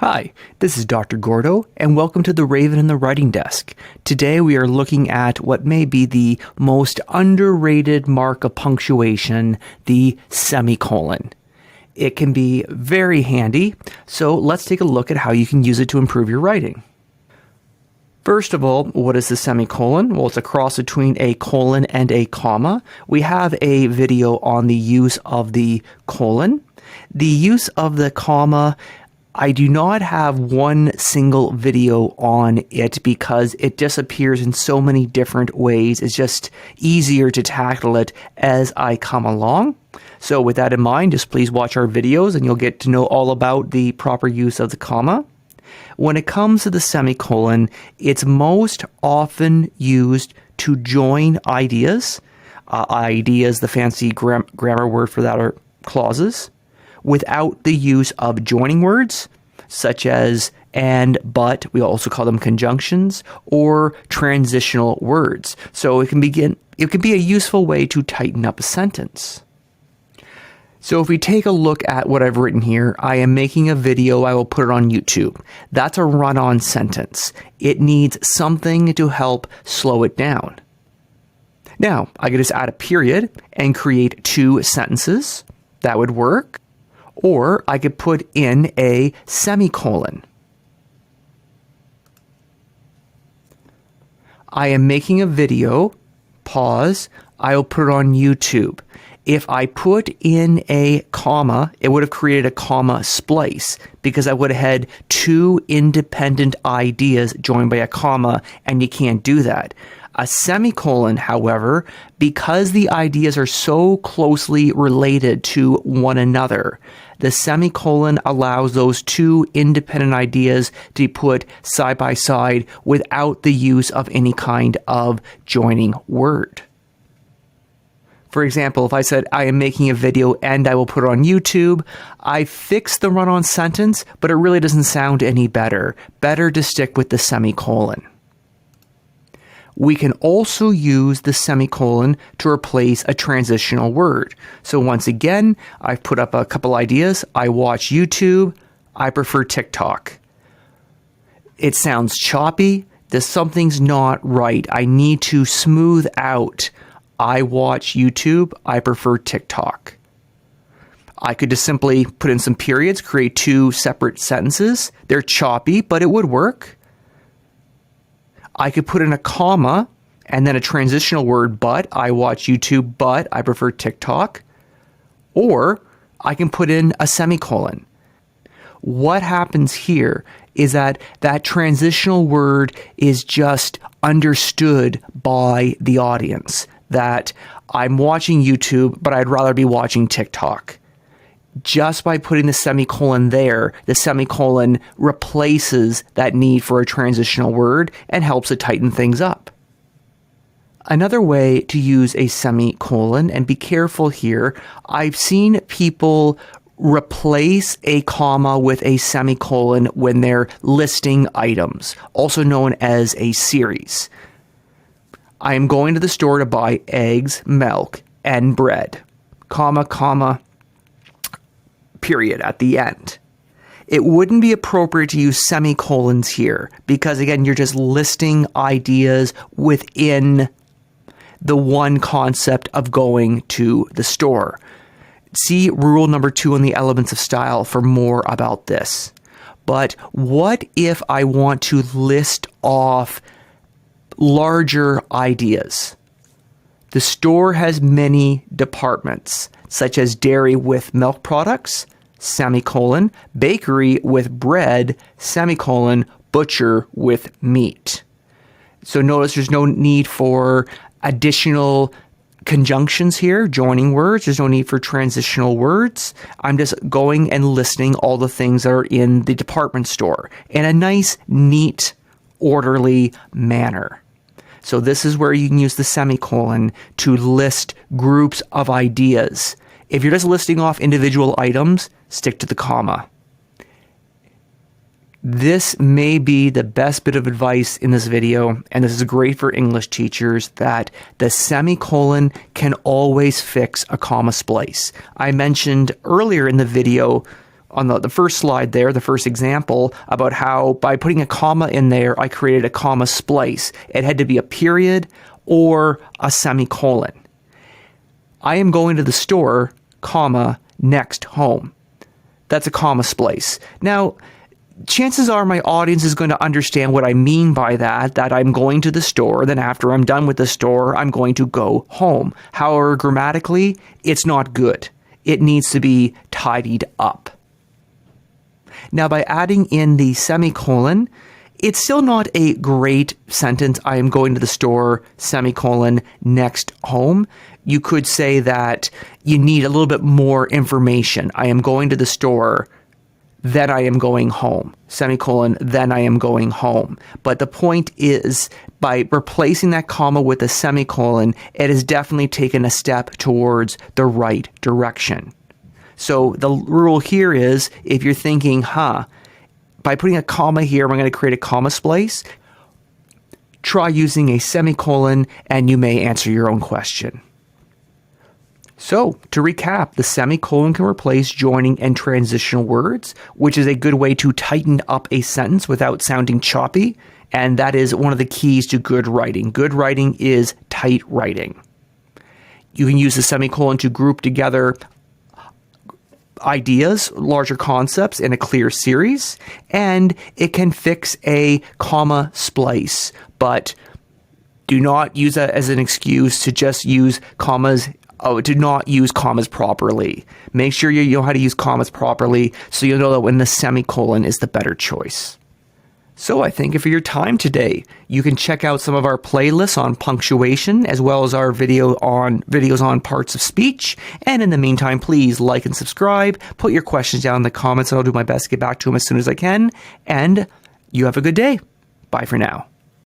Hi, this is Dr. Gordo, and welcome to the Raven and the Writing Desk. Today we are looking at what may be the most underrated mark of punctuation, the semicolon. It can be very handy, so let's take a look at how you can use it to improve your writing. First of all, what is the semicolon? Well, it's a cross between a colon and a comma. We have a video on the use of the colon. The use of the comma, I do not have one single video on it because it disappears in so many different ways. It's just easier to tackle it as I come along. So with that in mind, just please watch our videos and you'll get to know all about the proper use of the comma. When it comes to the semicolon, it's most often used to join ideas. Ideas, the fancy grammar word for that, are clauses, without the use of joining words, such as and, but, we also call them conjunctions, or transitional words. So it can be a useful way to tighten up a sentence. So if we take a look at what I've written here, I am making a video, I will put it on YouTube. That's a run-on sentence. It needs something to help slow it down. Now, I could just add a period and create two sentences. That would work. Or I could put in a semicolon. I am making a video, pause, I will put it on YouTube. If I put in a comma, it would have created a comma splice because I would have had two independent ideas joined by a comma, and you can't do that. A semicolon, however, because the ideas are so closely related to one another, the semicolon allows those two independent ideas to be put side by side without the use of any kind of joining word. For example, if I said, I am making a video and I will put it on YouTube, I fixed the run-on sentence, but it really doesn't sound any better. Better to stick with the semicolon. We can also use the semicolon to replace a transitional word. So once again, I've put up a couple ideas. I watch YouTube. I prefer TikTok. It sounds choppy. Something's not right. I need to smooth out. I watch YouTube. I prefer TikTok. I could just simply put in some periods, create two separate sentences. They're choppy, but it would work. I could put in a comma and then a transitional word, but I watch YouTube, but I prefer TikTok. Or I can put in a semicolon. What happens here is that transitional word is just understood by the audience. That I'm watching YouTube, but I'd rather be watching TikTok. Just by putting the semicolon there, the semicolon replaces that need for a transitional word and helps it tighten things up. Another way to use a semicolon, and be careful here, I've seen people replace a comma with a semicolon when they're listing items, also known as a series. I am going to the store to buy eggs, milk, and bread, comma, period at the end. It wouldn't be appropriate to use semicolons here because, again, you're just listing ideas within the one concept of going to the store. See rule number 2 on the elements of style for more about this. But what if I want to list off larger ideas? The store has many departments, such as dairy with milk products, semicolon, bakery with bread, semicolon, butcher with meat. So notice there's no need for additional conjunctions here, joining words. There's no need for transitional words. I'm just going and listing all the things that are in the department store in a nice, neat, orderly manner. So this is where you can use the semicolon to list groups of ideas. If you're just listing off individual items, stick to the comma. This may be the best bit of advice in this video, and this is great for English teachers, that the semicolon can always fix a comma splice. I mentioned earlier in the video on the first slide there, the first example, about how by putting a comma in there, I created a comma splice. It had to be a period or a semicolon. I am going to the store, comma, next home. That's a comma splice. Now, chances are my audience is going to understand what I mean by that I'm going to the store, then after I'm done with the store, I'm going to go home. However, grammatically, it's not good. It needs to be tidied up. Now, by adding in the semicolon, it's still not a great sentence. I am going to the store, semicolon, next home. You could say that you need a little bit more information. I am going to the store, then I am going home, semicolon, then I am going home. But the point is, by replacing that comma with a semicolon, it has definitely taken a step towards the right direction. So the rule here is, if you're thinking, by putting a comma here, I'm going to create a comma splice, try using a semicolon and you may answer your own question. So, to recap, the semicolon can replace joining and transitional words, which is a good way to tighten up a sentence without sounding choppy, and that is one of the keys to good writing. Good writing is tight writing. You can use the semicolon to group together ideas, larger concepts in a clear series, and it can fix a comma splice, but do not use that as an excuse to just use commas. Do not use commas properly. Make sure you know how to use commas properly so you'll know that when the semicolon is the better choice. So I thank you for your time today. You can check out some of our playlists on punctuation as well as our videos on parts of speech. And in the meantime, please like and subscribe. Put your questions down in the comments and I'll do my best to get back to them as soon as I can. And you have a good day. Bye for now.